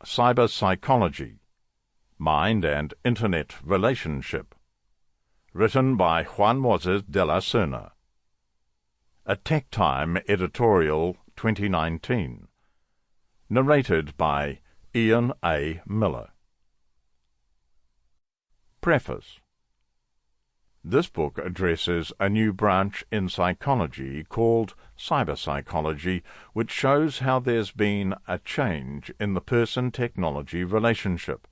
Cyberpsychology, Mind and Internet Relationship, written by Juan Moisés de la Serna. A TekTime editorial 2019. Narrated by Ian A. Miller. Preface. This book addresses a new branch in psychology called cyberpsychology, which shows how there's been a change in the person-technology relationship,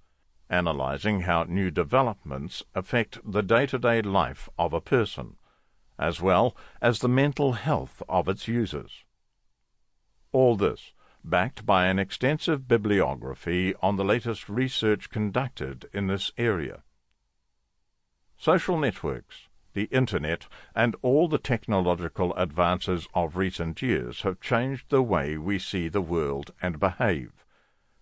analyzing how new developments affect the day-to-day life of a person, as well as the mental health of its users. All this backed by an extensive bibliography on the latest research conducted in this area. Social networks, the Internet, and all the technological advances of recent years have changed the way we see the world and behave,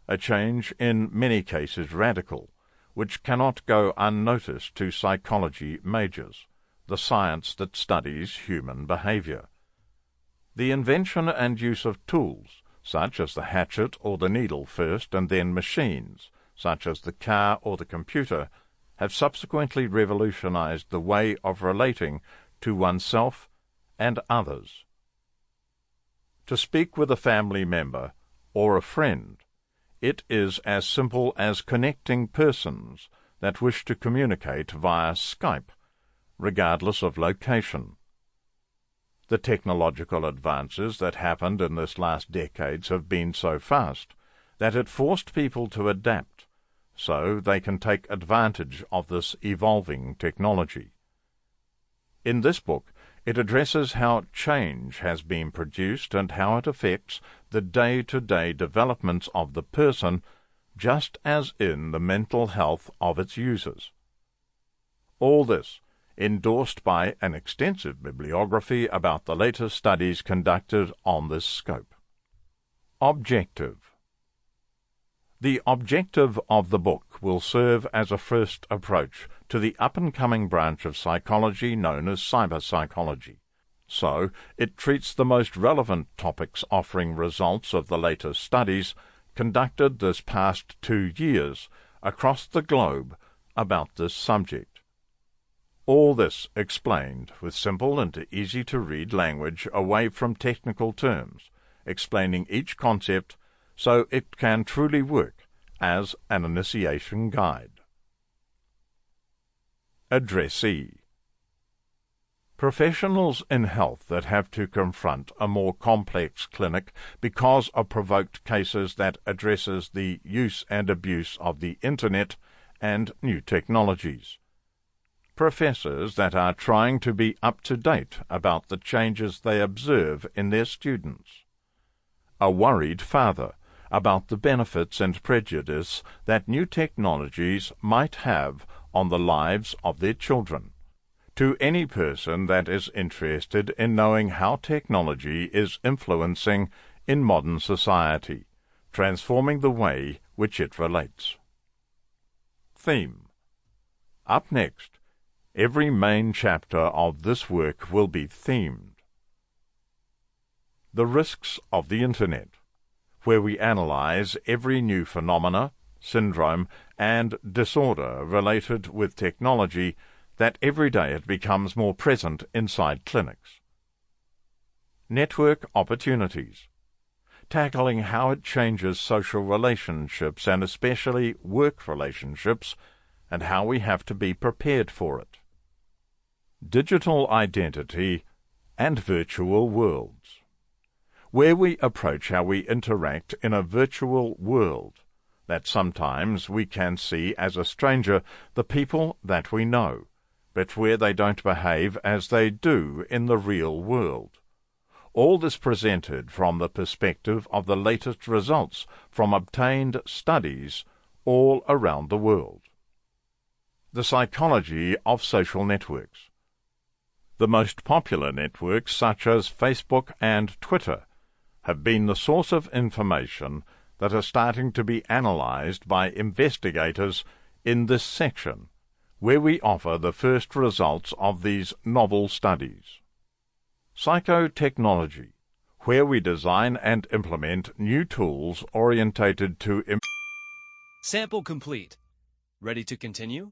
a change in many cases radical, which cannot go unnoticed to psychology majors, the science that studies human behavior. The invention and use of tools, such as the hatchet or the needle first, and then machines, such as the car or the computer, have subsequently revolutionized the way of relating to oneself and others. To speak with a family member or a friend, it is as simple as connecting persons that wish to communicate via Skype, regardless of location. The technological advances that happened in this last decades have been so fast that it forced people to adapt, so they can take advantage of this evolving technology. In this book, it addresses how change has been produced and how it affects the day-to-day developments of the person, just as in the mental health of its users. All this endorsed by an extensive bibliography about the latest studies conducted on this scope. Objective. The objective of the book will serve as a first approach to the up-and-coming branch of psychology known as cyberpsychology. So, it treats the most relevant topics, offering results of the latest studies conducted this past 2 years across the globe about this subject. All this explained with simple and easy-to-read language away from technical terms, explaining each concept so it can truly work as an initiation guide. Addressee. Professionals in health that have to confront a more complex clinic because of provoked cases that addresses the use and abuse of the Internet and new technologies. Professors that are trying to be up-to-date about the changes they observe in their students. A worried father about the benefits and prejudice that new technologies might have on the lives of their children. To any person that is interested in knowing how technology is influencing in modern society, transforming the way which it relates. Theme. Up next, every main chapter of this work will be themed. The risks of the Internet, where we analyze every new phenomena, syndrome, and disorder related with technology that every day it becomes more present inside clinics. Network opportunities, tackling how it changes social relationships and especially work relationships, and how we have to be prepared for it. Digital identity and virtual worlds, where we approach how we interact in a virtual world that sometimes we can see as a stranger the people that we know, but where they don't behave as they do in the real world. All this presented from the perspective of the latest results from obtained studies all around the world. The psychology of social networks. The most popular networks, such as Facebook and Twitter, have been the source of information that are starting to be analyzed by investigators in this section, where we offer the first results of these novel studies. Psychotechnology, where we design and implement new tools orientated to Sample complete. Ready to continue?